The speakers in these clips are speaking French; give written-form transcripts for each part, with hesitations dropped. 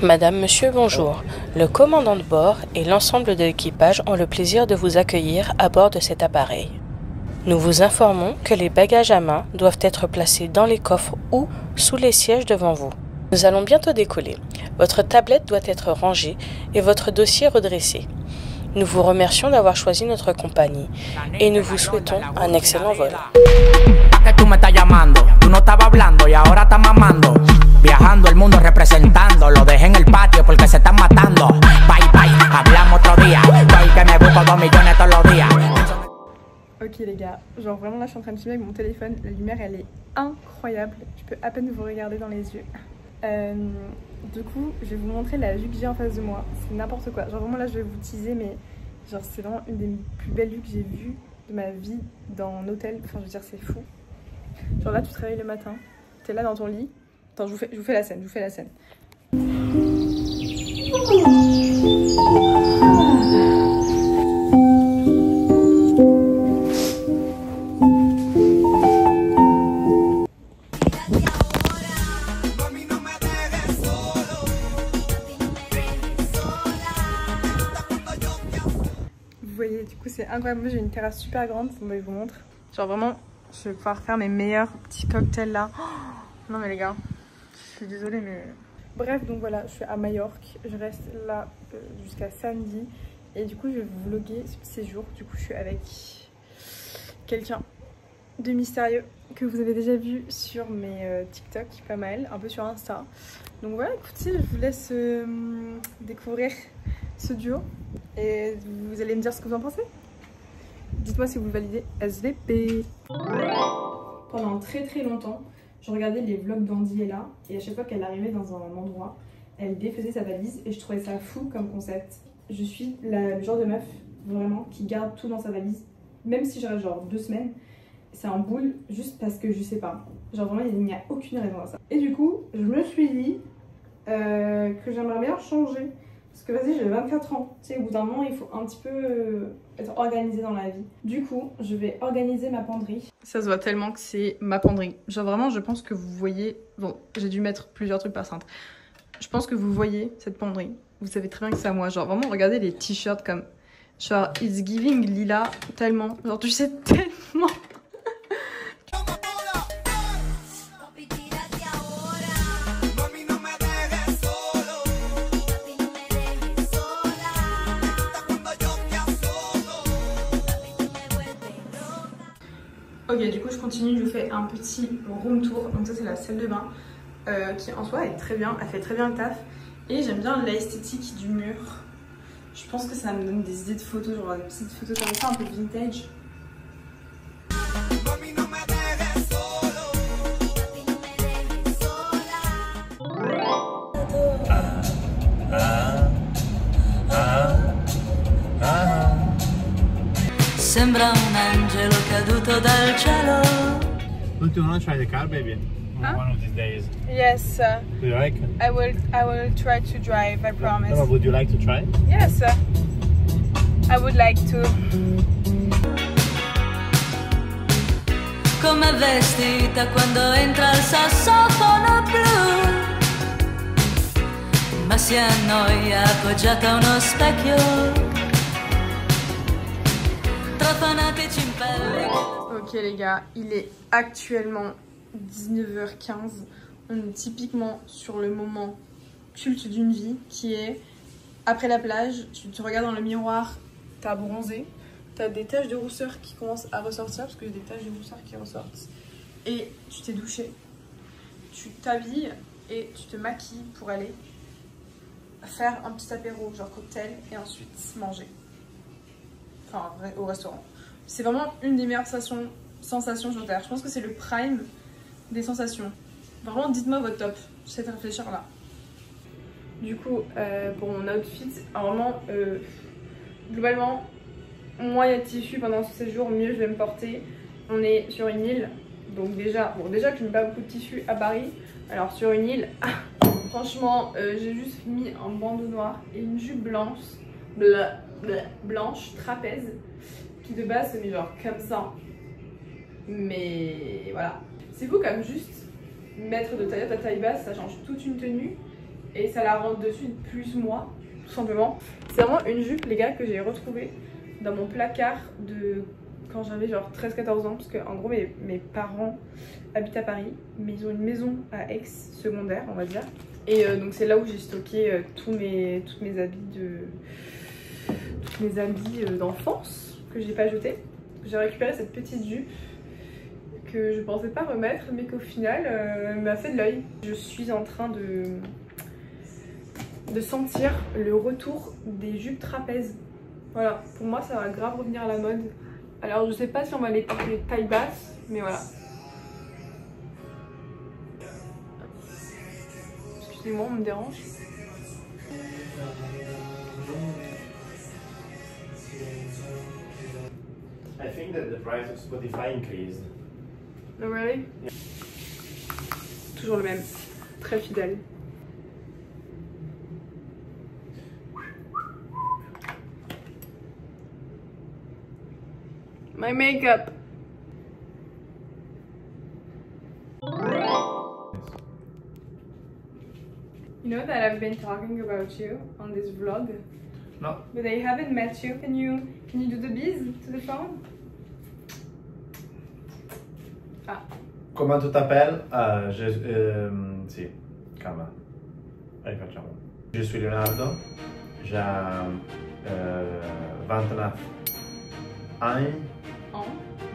Madame, Monsieur, bonjour. Le commandant de bord et l'ensemble de l'équipage ont le plaisir de vous accueillir à bord de cet appareil. Nous vous informons que les bagages à main doivent être placés dans les coffres ou sous les sièges devant vous. Nous allons bientôt décoller. Votre tablette doit être rangée et votre dossier redressé. Nous vous remercions d'avoir choisi notre compagnie et nous vous souhaitons un excellent vol. Viajando el mundo representando, lo dejé en el patio porque se están matando. Bye bye, hablamos otro día. Hoy que me busco 2 millones todos los días. Ok les gars, genre vraiment là je suis en train de filmer avec mon téléphone, la lumière elle est incroyable, je peux à peine vous regarder dans les yeux. Du coup je vais vous montrer la vue que j'ai en face de moi, c'est n'importe quoi, genre vraiment là je vais vous teaser mais genre c'est vraiment une des plus belles vues que j'ai vues de ma vie dans un hôtel, enfin je veux dire c'est fou. Genre là tu te réveilles le matin, t'es là dans ton lit. Attends, je vous fais la scène, Vous voyez, du coup c'est incroyable, moi j'ai une terrasse super grande, je vous montre. Genre vraiment, je vais pouvoir faire mes meilleurs petits cocktails là. Oh non mais les gars, je suis désolée mais... Bref, donc voilà, je suis à Majorque, je reste là jusqu'à samedi. Et du coup je vais vous vlogger ce petit séjour. Du coup je suis avec quelqu'un de mystérieux que vous avez déjà vu sur mes TikTok, pas mal, un peu sur Insta. Donc voilà, écoutez, je vous laisse découvrir ce duo. Et vous allez me dire ce que vous en pensez. Dites-moi si vous validez SVP. Pendant très longtemps, je regardais les vlogs d'Andiella et à chaque fois qu'elle arrivait dans un endroit, elle défaisait sa valise et je trouvais ça fou comme concept. Je suis le genre de meuf vraiment qui garde tout dans sa valise, même si je reste genre 2 semaines, c'est un boule juste parce que je sais pas. Genre vraiment il n'y a aucune raison à ça. Et du coup, je me suis dit que j'aimerais bien changer. Parce que vas-y, j'ai 24 ans, tu sais, au bout d'un moment, il faut un petit peu être organisé dans la vie. Du coup, je vais organiser ma penderie. Ça se voit tellement que c'est ma penderie. Genre vraiment, je pense que vous voyez... Bon, j'ai dû mettre plusieurs trucs par cintre. Je pense que vous voyez cette penderie. Vous savez très bien que c'est à moi. Genre vraiment, regardez les t-shirts comme... Genre, it's giving lila tellement. Genre, tu sais tellement... Ok, du coup je continue, je vous fais un petit room tour. Donc ça c'est la salle de bain qui en soi est très bien, elle fait très bien le taf. Et j'aime bien l'esthétique du mur. Je pense que ça me donne des idées de photos, genre des petites photos comme ça, un peu vintage. Sembra un angelo caduto dal cielo. Don't you want to try the car, baby? Huh? One of these days. Yes, Do you like? I will try to drive, I promise. No, would you like to try? Yes, I would like to. Come vestita quando entra il sassofono blu, ma si annoia appoggiata a uno specchio. Ok les gars, il est actuellement 19h15. On est typiquement sur le moment culte d'une vie qui est après la plage, tu te regardes dans le miroir, t'as bronzé, t'as des taches de rousseur qui commencent à ressortir parce qu'il y a des taches de rousseur qui ressortent. Et tu t'es douché, tu t'habilles et tu te maquilles pour aller faire un petit apéro, genre cocktail, et ensuite manger. Enfin, au restaurant. C'est vraiment une des meilleures sensations sur Terre. Je pense que c'est le prime des sensations. Vraiment, dites-moi votre top. J'essaie de réfléchir là. Du coup, pour mon outfit, vraiment, globalement, moins il y a de tissu pendant ce séjour, mieux je vais me porter. On est sur une île, donc déjà que je n'ai pas beaucoup de tissu à Paris. Alors sur une île, franchement, j'ai juste mis un bandeau noir et une jupe blanche. Blanche, trapèze, qui de base se met genre comme ça. Mais voilà. C'est fou comme juste mettre de taille haute à taille basse, ça change toute une tenue. et ça la rend de suite plus moi, tout simplement. C'est vraiment une jupe les gars que j'ai retrouvée dans mon placard de quand j'avais genre 13-14 ans, parce que en gros mes parents habitent à Paris, mais ils ont une maison à Aix secondaire on va dire. Et donc c'est là où j'ai stocké tous mes habits d'enfance que j'ai pas jetés. J'ai récupéré cette petite jupe que je pensais pas remettre, mais qu'au final m'a fait de l'œil. Je suis en train de sentir le retour des jupes trapèzes. Voilà, pour moi ça va grave revenir à la mode. Alors je sais pas si on va les porter taille basse, mais voilà. Excusez-moi, on me dérange. I think that the price of Spotify increased. Oh really? Yeah. Toujours le même, très fidèle. My makeup. You know that I've been talking about you on this vlog? No. But I haven't met you. Can you do the biz to the phone? Ah. Comment tu t'appelles? Sì, calma. Rifacciamo. Je suis Leonardo, j'ai 29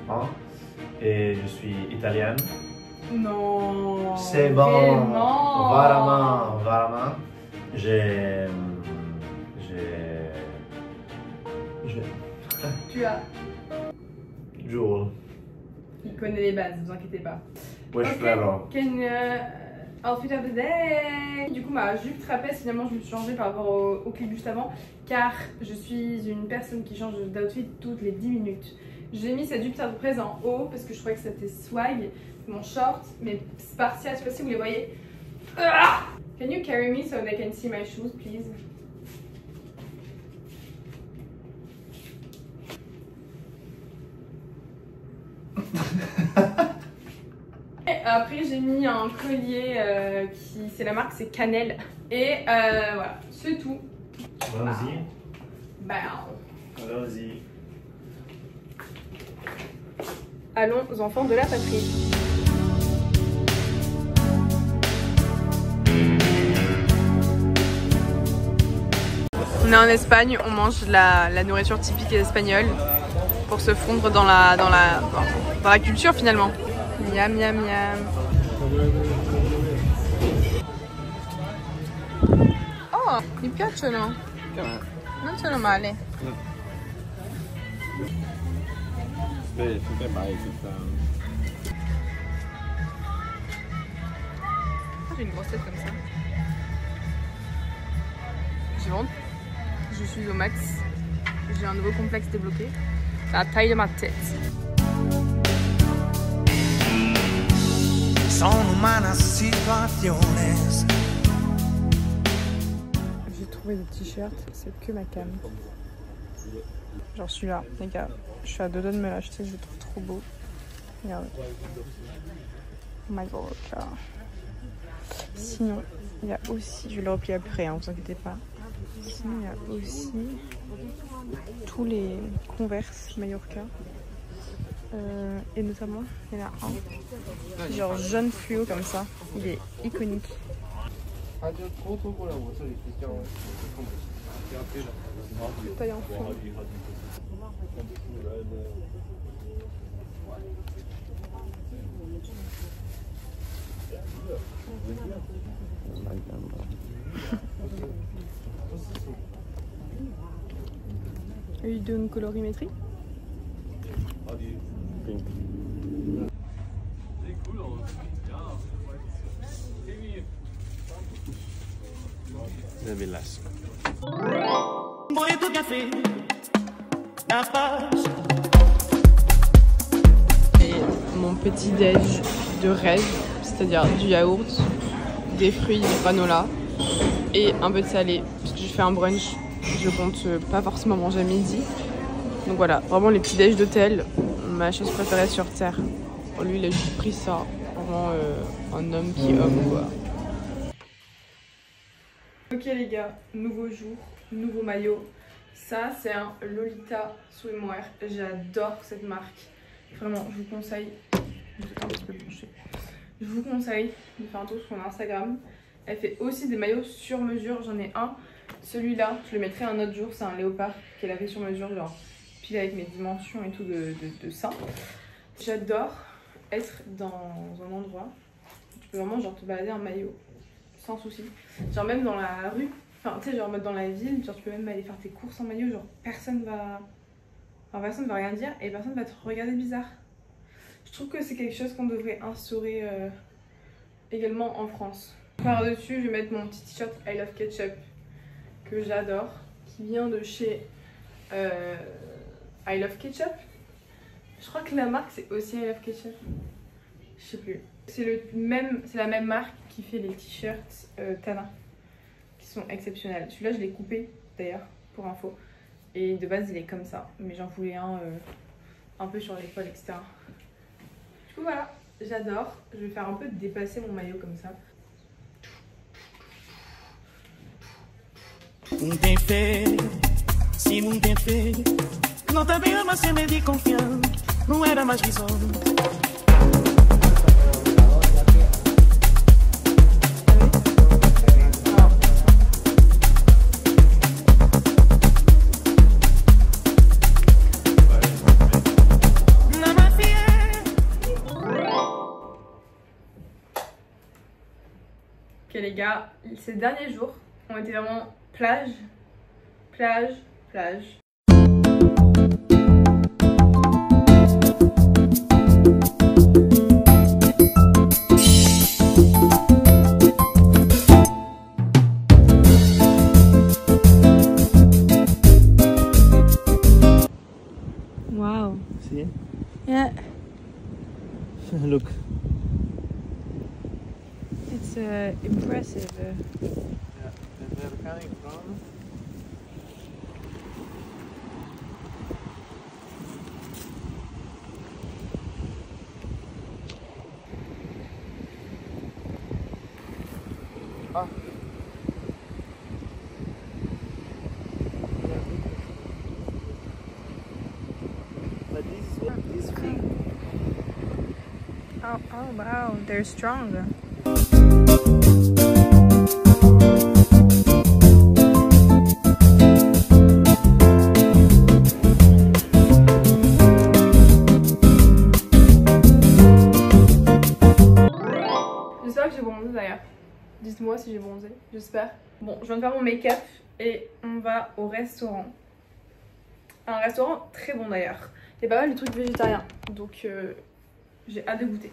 ans. Et je suis italienne. Non. C'est bon. Vraiment. Tu as. Jules. Il connaît les bases, ne vous inquiétez pas. Oui, je suis là. Outfit of the day. Du coup, ma jupe trapèze, finalement, je me suis changée par rapport au clip juste avant, car je suis une personne qui change d'outfit toutes les 10 minutes. J'ai mis cette jupe trapèze en haut parce que je trouvais que c'était swag. Mon short, mes spartiates, je sais pas si vous les voyez. Ah! Can you carry me so they can see my shoes, please? Après j'ai mis un collier qui c'est la marque, c'est Cannelle, et voilà, c'est tout. Allons-y. Allons-y. Allons enfants de la patrie. On est en Espagne, on mange la nourriture typique espagnole pour se fondre dans la culture finalement. Miam miam miam. Oh, mi piacciono. Non sono male. J'ai une grosse tête comme ça. Je suis au max. J'ai un nouveau complexe débloqué. C'est la taille de ma tête. J'ai trouvé des t-shirts, c'est que ma cam. Genre celui-là, les gars. Je suis à deux doigts de me l'acheter, je le trouve trop beau. Regardez. Oh my god. Sinon, il y a aussi, je vais le replier après, hein, vous inquiétez pas. Sinon, il y a aussi tous les Converse Mallorca. Et notamment, il y en a un, genre jaune fluo comme ça. Il est iconique. Taille en fond. Il donne colorimétrie. Et mon petit déj de rêve, c'est-à-dire du yaourt, des fruits, des granola et un peu de salé, parce que je fais un brunch, je compte pas forcément manger à midi. Donc voilà, vraiment les petits déj d'hôtel, ma chose préférée sur terre. Pour lui, il a juste pris ça, vraiment un homme qui est homme quoi. Ok les gars, nouveau jour, nouveau maillot. Ça c'est un Lolita Swimwear. J'adore cette marque. Vraiment, je vous conseille. Je vous conseille de faire un tour sur son Instagram. Elle fait aussi des maillots sur mesure. J'en ai un. Celui-là, je le mettrai un autre jour. C'est un léopard qu'elle a fait sur mesure, genre pile avec mes dimensions et tout de sein. J'adore être dans un endroit où tu peux vraiment genre te balader en maillot sans souci. Genre même dans la rue, enfin tu sais genre dans la ville, genre tu peux même aller faire tes courses en maillot, genre personne va rien dire et personne va te regarder bizarre. Je trouve que c'est quelque chose qu'on devrait instaurer également en France. Par dessus, je vais mettre mon petit t-shirt I Love Ketchup que j'adore, qui vient de chez I Love Ketchup. Je crois que la marque c'est aussi I Love Ketchup. Je sais plus. C'est la même marque qui fait les t-shirts Tana, qui sont exceptionnels. Celui-là je l'ai coupé d'ailleurs pour info. Et de base il est comme ça, mais j'en voulais un peu sur l'épaule, etc. Du coup voilà, j'adore. Je vais faire un peu dépasser mon maillot comme ça. Tem fé, se não tem fé, não tá bem, mas você me de confiança, não era mais visão. Ok les gars, ces derniers jours ont été vraiment plage, plage, plage. Wow. See? Yeah. Look. It's impressive. Yeah, and they're coming from. Ah. But this big. Oh wow, they're strong. J'espère que j'ai bronzé d'ailleurs. Dites-moi si j'ai bronzé, j'espère. Bon, je viens de faire mon make-up et on va au restaurant. Un restaurant très bon d'ailleurs. Il y a pas mal de trucs végétariens, donc j'ai hâte de goûter.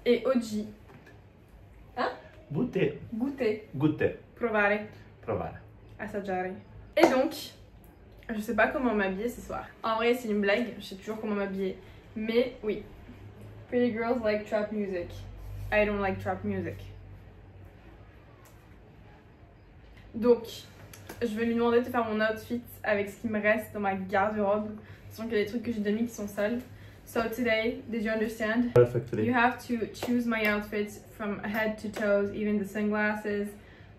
Et Oggi. Hein? Goûter. Goûter. Goûter. Provare. Provare. Assaggiare. Et donc, je sais pas comment m'habiller ce soir. En vrai, c'est une blague, je sais toujours comment m'habiller. Mais oui. Pretty girls like trap music. I don't like trap music. Donc, je vais lui demander de faire mon outfit avec ce qui me reste dans ma garde-robe. Sachant qu'il y a des trucs que j'ai déjà mis qui sont sales. So today, did you understand? Perfectly. You have to choose my outfit from head to toes, even the sunglasses,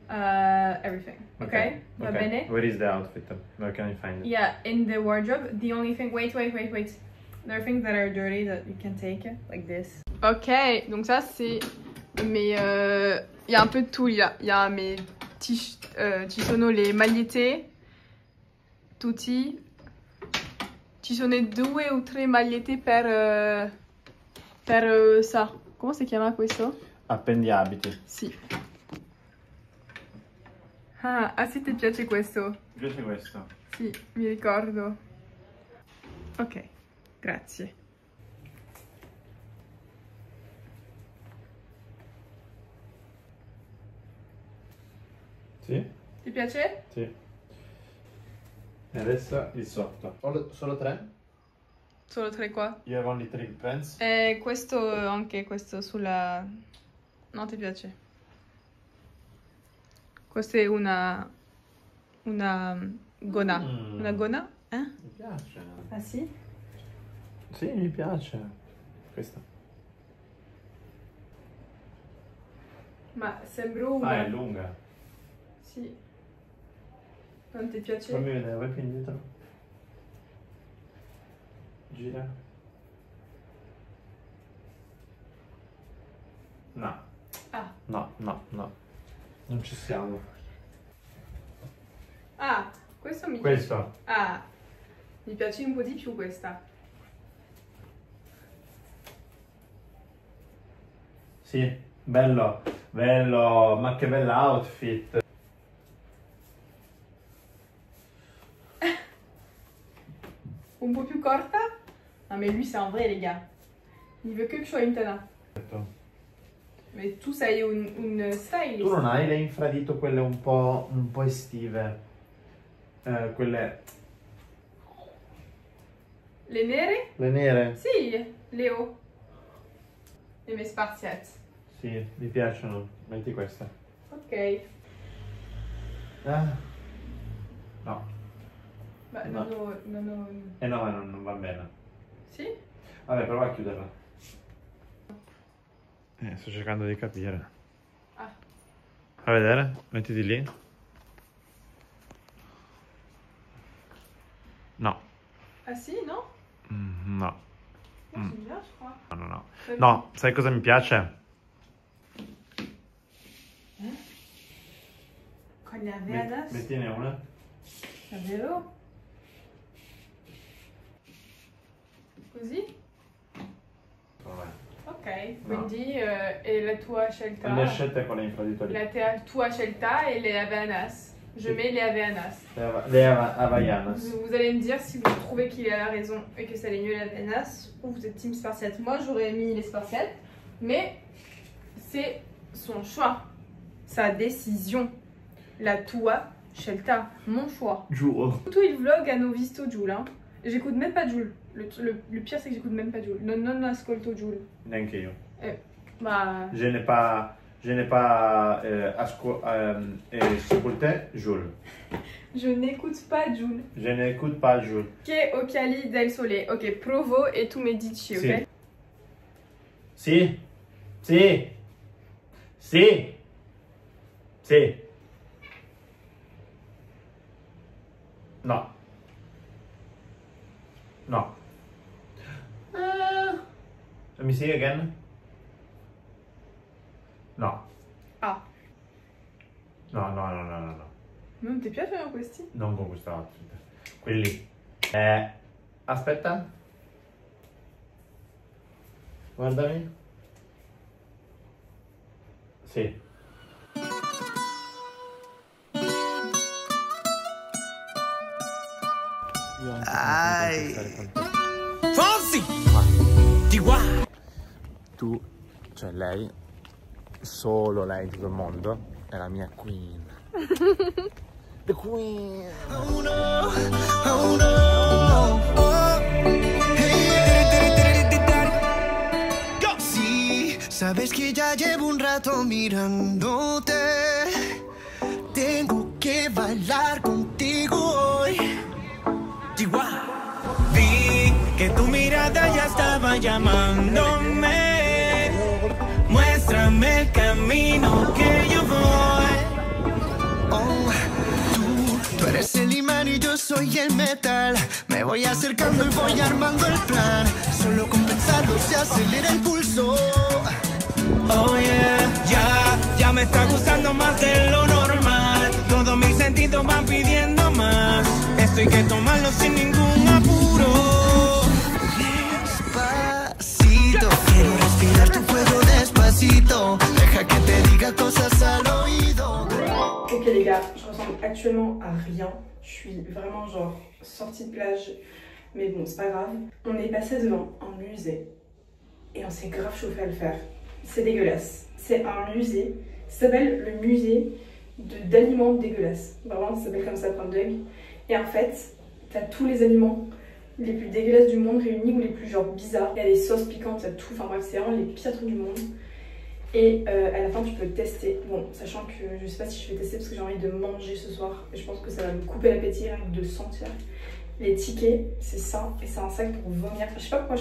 everything. Okay? Va bene? Where is the outfit? Where can I find it? Yeah, in the wardrobe. The only thing, wait. There are things that are dirty that you can take, like this. Ok, donc ça c'est mes... Il y a un peu de tout, il y a mes ci sono les magliette, tutti. Ci sono 2 o 3 magliette per ça. Come si chiama questo? Appendiabiti. Sì. Ah, sì, ti piace questo? Mi piace questo. Sì, mi ricordo. Ok, grazie. Sì? Ti piace? Sì. E adesso il sotto. Solo 3? Solo 3 qua. You have only 3 pants? Questo, anche questo sulla... No, ti piace? Questa è una gonna. Una gonna? Mi piace. Ah sì? Sì, mi piace. Questa. Ma sembro una... Ah, è lunga. Sì. Non ti piace? Fammi vedere, vai più indietro. Gira. No. Ah. No, no, no. Non ci siamo. Ah, questo mi piace. Questo. Ah, mi piace un po' di più questa. Sì, bello, bello, ma che bell'outfit. Un po' più corta? Ah mais lui c'est un vrai les gars. Il veut que je sois une tana. Mais tu sei un stylist. Tu non hai le infradito quelle un po' estive? Quelle... Le nere? Le nere? Sì, Leo. E me sparziate. Sì, mi piacciono. Metti queste. Ok. No. Beh, No. non ho... Eh no, ma non va bene. Sì? Vabbè, prova a chiuderla. Sto cercando di capire. Ah. Fa vedere? Mettiti lì. No. Ah si, no? No. Moi j'aime bien, je crois. No, no, no. No, sai cosa mi piace? Con le aveanas. Mettine una. Davvero? Così? Vabbè. Ok, quindi è la tua scelta. Le scelte con le infradito lì. Tua scelta et les Havaianas. Je mets les Havaianas. Le Havaianas. Vous allez me dire si vous trouvez qu'il a raison et que ça allait mieux les Havaianas ou vous êtes team Spartiate. Moi j'aurais mis les Spartiates, mais c'est son choix, sa décision. La tua scelta, mon choix. Giuro. Tout il vlog hanno visto Joule. Hein. J'écoute même pas Joule. Le pire c'est que j'écoute même pas Joule. Non ascolto Joule. Neanche io. Bah... Je n'ai pas ascolté Jules. Je n'écoute pas Joule. Je n'écoute pas Jules. Che occhiali del sole. Ok, provo e tu mi dici, ok? Sì. Sì. Sì. Sì. No. No. Let me see again. No. Ah. No. Non ti piacciono questi? Non con questo outfit. Quelli lì. Aspetta. Guardami. Sì. Io anche stare con te. Fonsi! Ti guarda! Tu, cioè lei, solo lei in tutto il mondo, è la mia queen. The queen! Oh no, oh no, oh. Hey, go. Sí, sabes que ya llevo un rato mirándote. Tengo que bailar contigo hoy. Chihuahua. Vi que tu mirada ya estaba llamándome. Muéstrame el camino que yo voy. Oh, tú eres el imán y yo soy el metal. Me voy acercando y voy armando el plan. Solo con pensarlo se acelera el pulso. Oh yeah, ya me está gustando más de lo normal. Todos mis sentidos van pidiendo más. Esto hay que tomarlo sin ningún apuro. Despacito, quiero respirar tu fuego despacito. Deja que te diga cosas al oído. Ok les gars, je ressemble actuellement à rien. Je suis vraiment genre sortie de plage. Mais bon, c'est pas grave. On est passé devant un musée. Et on s'est grave chauffé à le faire. C'est dégueulasse. C'est un musée. Ça s'appelle le musée d'aliments dégueulasses. Vraiment, ça s'appelle comme ça, point de dog. Et en fait, t'as tous les aliments les plus dégueulasses du monde réunis ou les plus genre bizarres. Il y a des sauces piquantes, t'as tout. Enfin bref, c'est vraiment les pires trucs du monde. Et à la fin, tu peux tester. Bon, sachant que je sais pas si je vais tester parce que j'ai envie de manger ce soir. Et je pense que ça va me couper l'appétit rien que de sentir. Les tickets, c'est ça. Et c'est un sac pour vomir. Je sais pas pourquoi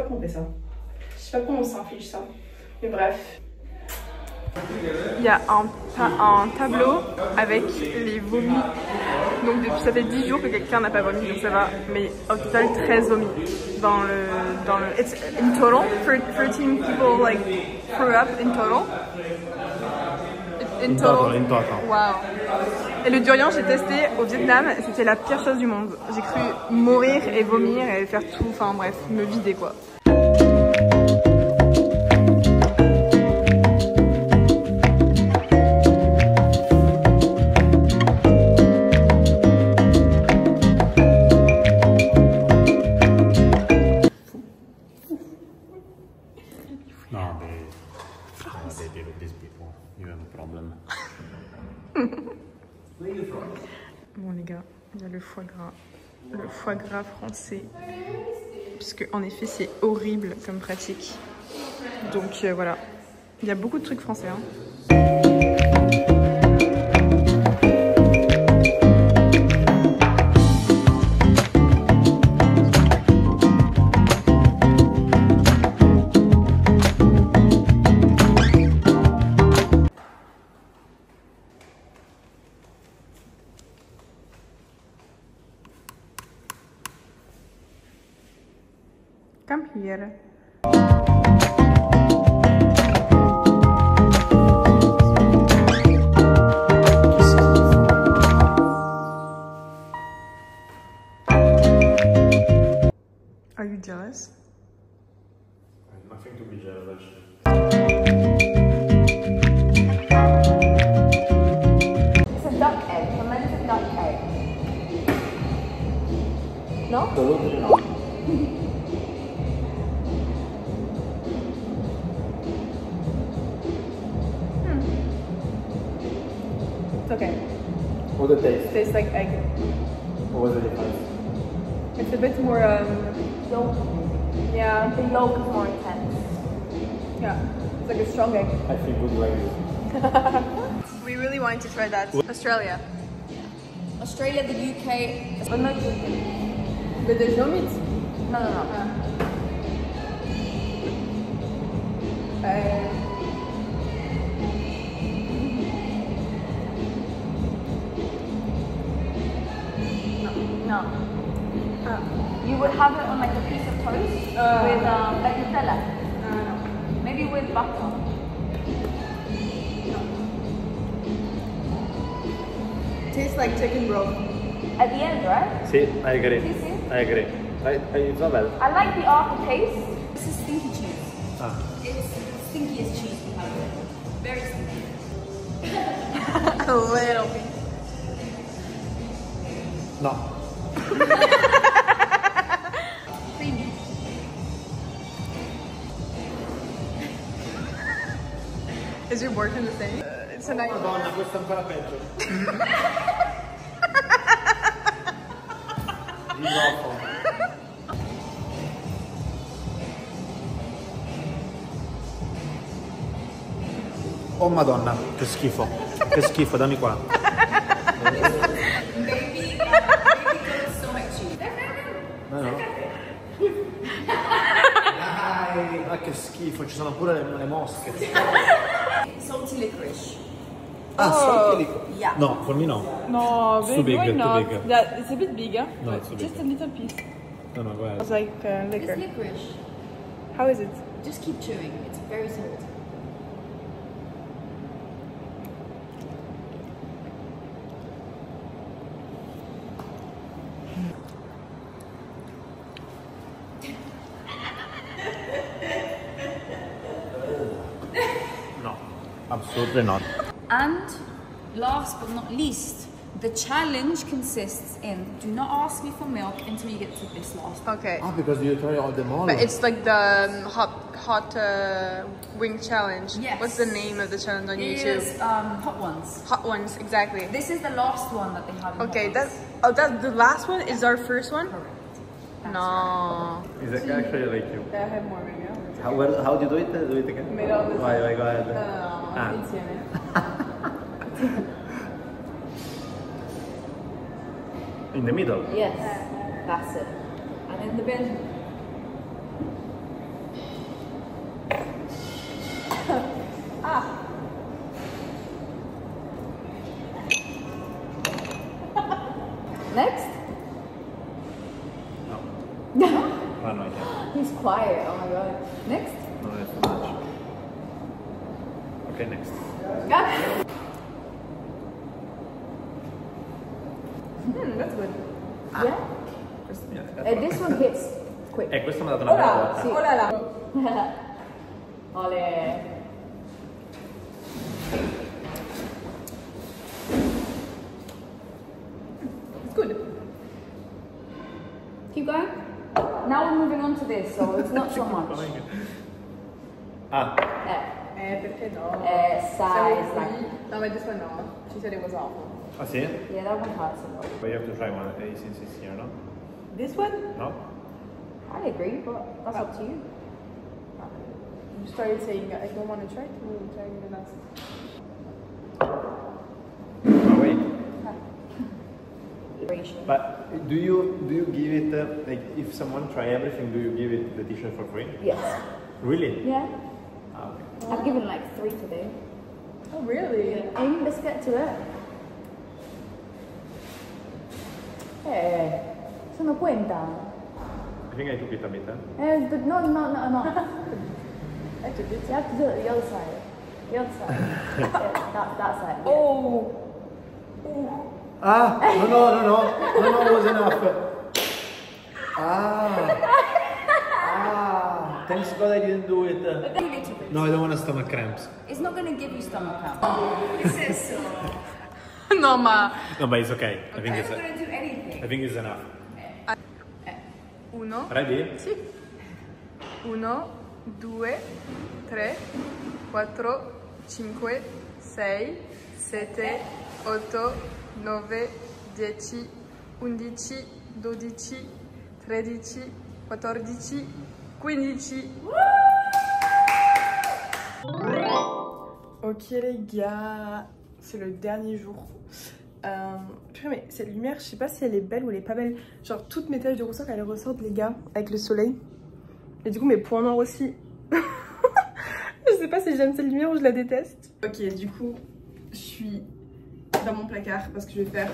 on fait ça. Je sais pas pourquoi on s'inflige ça. Mais bref. Il y a un tableau avec les vomis. Donc depuis, ça fait 10 jours que quelqu'un n'a pas vomi, donc ça va. Mais au total, 13 vomis. Dans le it's in total, 13 people like threw up in total. In total. Wow. Et le durian, j'ai testé au Vietnam, c'était la pire chose du monde. J'ai cru mourir et vomir et faire tout, enfin bref, me vider quoi. Bon les gars, il y a le foie gras français, puisque en effet c'est horrible comme pratique. Donc voilà, il y a beaucoup de trucs français. Hein. Come here. Are you jealous? Nothing to be jealous. It's a duck egg. Fermented duck egg. No? Absolutely not. It's okay. What the taste? It tastes like egg. What was the difference? It's a bit more Yolk. yeah, The yolk is more intense. yeah. It's like a strong egg. I feel good like this. We really wanted to try that. Australia. Australia, the UK, but not chicken. But there's no meat. No, no, no. No. You would have it on like a piece of toast with like Nutella. No. Maybe with butter. Tastes like chicken broth. At the end, right? Sì, I agree. Sì, sì. I agree. It's not bad. I like the aftertaste. This is stinky cheese. Ah. It's the stinkiest cheese we have. Very stinky. A little bit. No. Creamy. Is your boyfriend the same? It's a nice. Madonna, questo è ancora peggio. Di dopo. Oh madonna, che schifo. Che schifo, dammi qua. Maybe stomach cheese. No, no. Dai, ma che schifo, ci sono pure le mosche. Salty licorice. Ah, salty licorice. Yeah. No, for me no. No, It's too big, why too not? big. That, it's a bit big, huh? No, it's too big. Just a little piece. No, no, go ahead. It's like liquor. It's licorice. How is it? Just keep chewing. It's very salty. No, absolutely not. And last but not least, the challenge consists in do not ask me for milk until you get to this last. Okay. Ah, because you try all the more. But it's like the hot wing challenge. Yes. What's the name of the challenge on YouTube? It's hot ones. Hot ones, exactly. This is the last one that they have. In Okay, hot that the last one is our first one. Correct. No. Is it actually like you? I have more right now. How do you do it? Do it again. Middle of the Vai, go ahead. No, insieme. In the middle. Yes, that's it. And in the bin. Next? No. Oh no, I can't. He's quiet. Oh my god. Next? No, that's too much. Okay, next. Yeah. That's good. Yeah? Questo mi ha dato This one hits quick. questo mi ha dato una bella botta. Sì. Oh là là. Ole. It's good. Keep going. Now we're moving on to this, so it's not so much. Ah, Perché no? Size, like. No, but this one no. She said it was awful. ah sì? Yeah, that one hurts a lot. But you have to try one since it's here, no? This one? No? I agree, but that's up to you. You started saying I don't want to try to try the last. Oh wait. Duration. But do you give it like if someone try everything, do you give it the t-shirt for free? Yes. Really? Yeah. Ah, okay. I've given like 3 today. Oh really? Aim, let's get to it. Sono cuenta. I think I took it a bit. But no. I took it. You have to do it the other side. The other side. Yeah, that side. Yeah. Oh. Ah, no, was enough. Thanks God I didn't do it. No, I don't want stomach cramps. It's not going to give you stomach cramp. No, ma. No, but it's okay. I think It's not going to do anything. I think it's enough. Uno. Ready? Sì. 1, 2, 3, 4, 5, 6, 7, 8, 9, 10, 11, 12, 13, 14, 15. Ok les gars, c'est le dernier jour. Purée, mais cette lumière, je sais pas si elle est belle ou elle est pas belle. Genre toutes mes taches de rousseur, elles ressortent les gars, avec le soleil. Et du coup mes points noirs aussi. Je sais pas si j'aime cette lumière ou je la déteste. Ok, du coup, je suis dans mon placard parce que je vais faire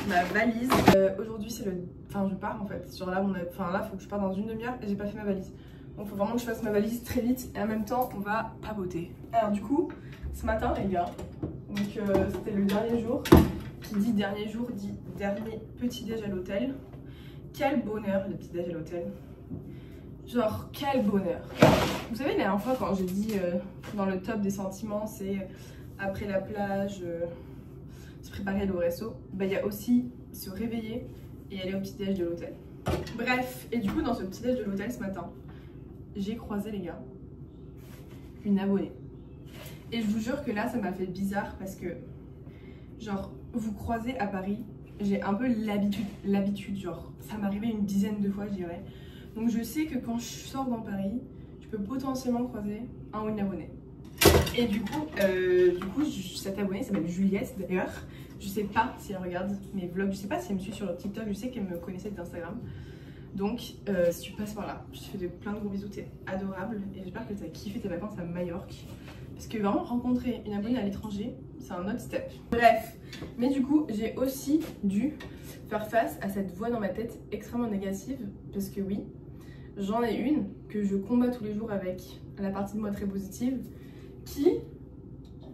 ma valise. Aujourd'hui c'est le... Enfin je pars en fait. Genre là, là faut que je parte dans une demi-heure et j'ai pas fait ma valise. Donc faut vraiment que je fasse ma valise très vite et en même temps on va papoter. Alors du coup, ce matin les gars, donc c'était le dernier jour. Qui dit dernier jour dit dernier petit déj à l'hôtel. Quel bonheur le petit déj à l'hôtel. Genre quel bonheur. Vous savez la dernière fois quand j'ai dit dans le top des sentiments c'est après la plage se préparer au resto. Bah il y a aussi se réveiller et aller au petit déj de l'hôtel. Bref, et du coup dans ce petit déj de l'hôtel ce matin, j'ai croisé les gars une abonnée. Et je vous jure que là ça m'a fait bizarre parce que genre vous croisez à Paris, j'ai un peu l'habitude, genre ça m'est arrivé une dizaine de fois je dirais. Donc je sais que quand je sors dans Paris, je peux potentiellement croiser un ou une abonnée. Et du coup cette abonnée s'appelle Juliette d'ailleurs. Je sais pas si elle regarde mes vlogs, je sais pas si elle me suit sur TikTok, je sais qu'elle me connaissait d'Instagram. Donc si tu passes par là, je te fais plein de gros bisous, t'es adorable et j'espère que tu as kiffé tes vacances à Majorque. Parce que vraiment rencontrer une abonnée à l'étranger, c'est un autre step. Bref, mais du coup j'ai aussi dû faire face à cette voix dans ma tête extrêmement négative. Parce que oui, j'en ai une que je combats tous les jours avec la partie de moi très positive. Qui,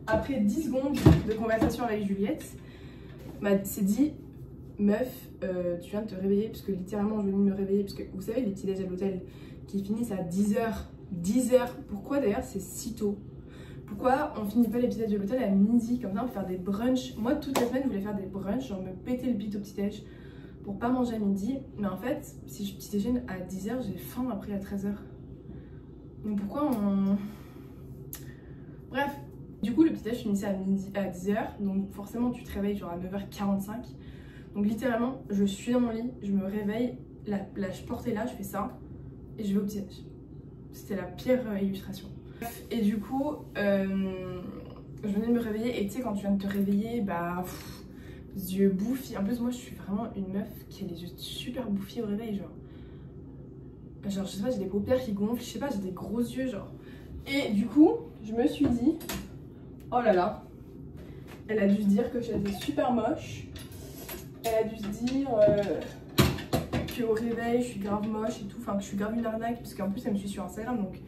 après 10 secondes de conversation avec Juliette, s'est dit meuf, tu viens de te réveiller, parce que littéralement je viens de me réveiller, parce que vous savez les petits déj à l'hôtel qui finissent à 10h, pourquoi d'ailleurs c'est si tôt? Pourquoi on finit pas les petits déj de l'hôtel à midi, comme ça on peut faire des brunchs? Moi toute la semaine je voulais faire des brunchs, genre me péter le bite au petit déj pour pas manger à midi, mais en fait si je petit déjeune à 10h, j'ai faim après à 13h. Donc pourquoi on... Bref, du coup le petit déj finissait à 10h, donc forcément tu te réveilles genre à 9h45. Donc littéralement, je suis dans mon lit, je me réveille, je portais là, je fais ça, et je vais au petit déj. C'était la pire illustration. Et du coup, je venais de me réveiller, et tu sais quand tu viens de te réveiller, bah, les yeux bouffis. En plus moi je suis vraiment une meuf qui a les yeux super bouffis au réveil, genre je sais pas, j'ai des paupières qui gonflent, je sais pas, j'ai des gros yeux genre. Et du coup, je me suis dit, oh là là, elle a dû se dire que j'étais super moche. elle a dû se dire qu'au réveil je suis grave moche et tout, enfin que je suis grave une arnaque, parce qu'en plus elle me suit sur Instagram, donc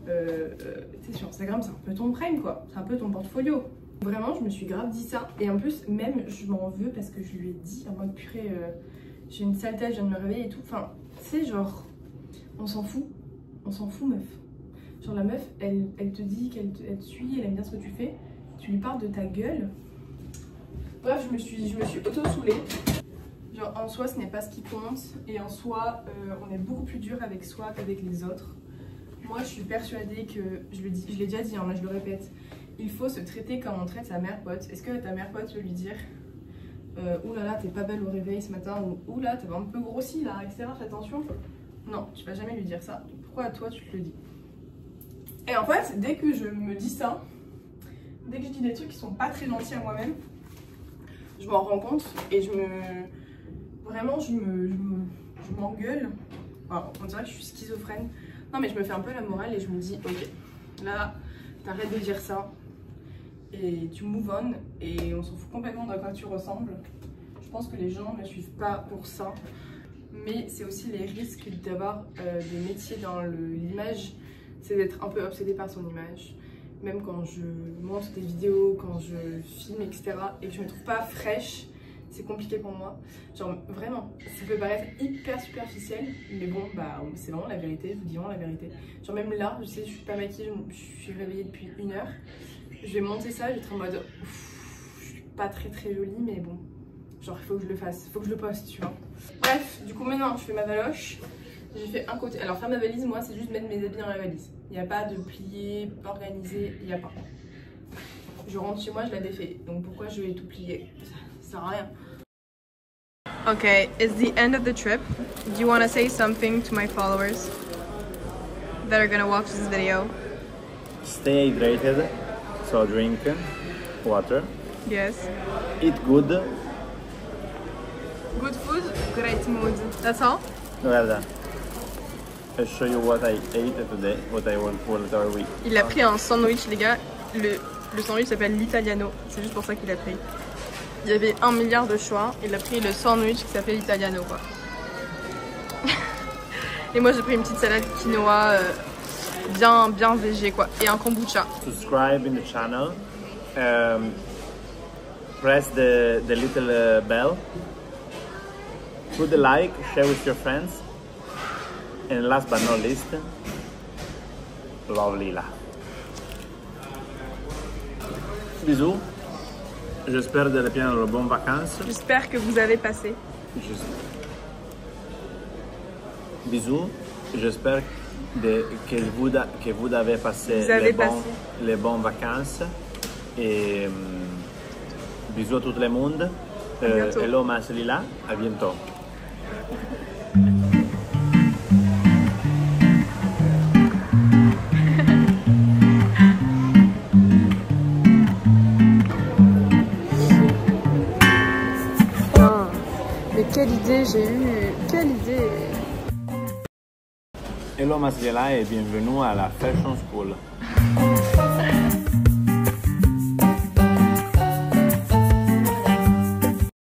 tu sais, sur Instagram c'est un peu ton prime quoi, c'est un peu ton portfolio. Vraiment je me suis grave dit ça, et en plus même je m'en veux parce que je lui ai dit en mode purée, j'ai une sale tête, je viens de me réveiller et tout, enfin tu sais genre on s'en fout meuf. Genre la meuf elle te dit qu'elle te suit, elle aime bien ce que tu fais, tu lui parles de ta gueule. Bref, je me suis auto-soulée. Genre en soi ce n'est pas ce qui compte, et en soi on est beaucoup plus dur avec soi qu'avec les autres. Moi je suis persuadée que, je l'ai déjà dit, hein, mais je le répète, il faut se traiter comme on traite sa mère pote. Est-ce que ta mère pote peut lui dire oulala t'es pas belle au réveil ce matin, ou oula t'es un peu grossi là, etc. Fais attention. Non, tu vas jamais lui dire ça. Pourquoi toi tu te le dis? Et en fait dès que je me dis ça, dès que je dis des trucs qui sont pas très gentils à moi-même, je m'en rends compte et je m'engueule. Enfin, on dirait que je suis schizophrène. Non mais je me fais un peu la morale et je me dis ok, là t'arrêtes de dire ça et tu move on, et on s'en fout complètement de quoi tu ressembles. Je pense que les gens ne suivent pas pour ça, mais c'est aussi les risques d'avoir des métiers dans l'image, c'est d'être un peu obsédé par son image. Même quand je monte des vidéos, quand je filme, etc. et que je me trouve pas fraîche, c'est compliqué pour moi. Genre vraiment, ça peut paraître hyper superficiel, mais bon, bah c'est vraiment la vérité, je vous dis vraiment la vérité. Genre même là, je sais, je suis pas maquillée, je suis réveillée depuis 1 heure. Je vais monter ça, je vais être en mode, je suis pas très jolie, mais bon, genre il faut que je le fasse, il faut que je le poste, tu vois. Bref, du coup maintenant je fais ma valoche. J'ai fait un côté. Alors faire ma valise, moi c'est juste mettre mes habits dans la valise. Il n'y a pas de plier, organiser, il n'y a pas. Je rentre chez moi, je la défais. Donc pourquoi je vais tout plier? Ça sert à rien. Okay, it's the end of the trip. Do you want to say something to my followers that are gonna watch this video? Stay hydrated, so drink water. Yes. Eat good. Good food, great mood. That's all? Guarda, I'll show you what I ate today, what I want we. Il a pris un sandwich, les gars. Le sandwich s'appelle l'Italiano. C'est juste pour ça qu'il a pris. Il y avait 1 milliard de choix. Il a pris le sandwich qui s'appelle l'Italiano, quoi. Et moi j'ai pris une petite salade quinoa bien végé, quoi. Et un kombucha. Subscribe in the channel. Press the little bell. Put a like, share with your friends. And last but not least, love Lila. Bisous. J'espère de prendre de bonnes vacances. J'espère que vous avez passé. Bisous. J'espère que vous avez passé les bonnes vacances. Et bisous à tout le monde. Hello, ma c'est Lila. À bientôt. Quelle idée j'ai eue, quelle idée! Hello, ma c'est Lila et bienvenue à la Fashion School.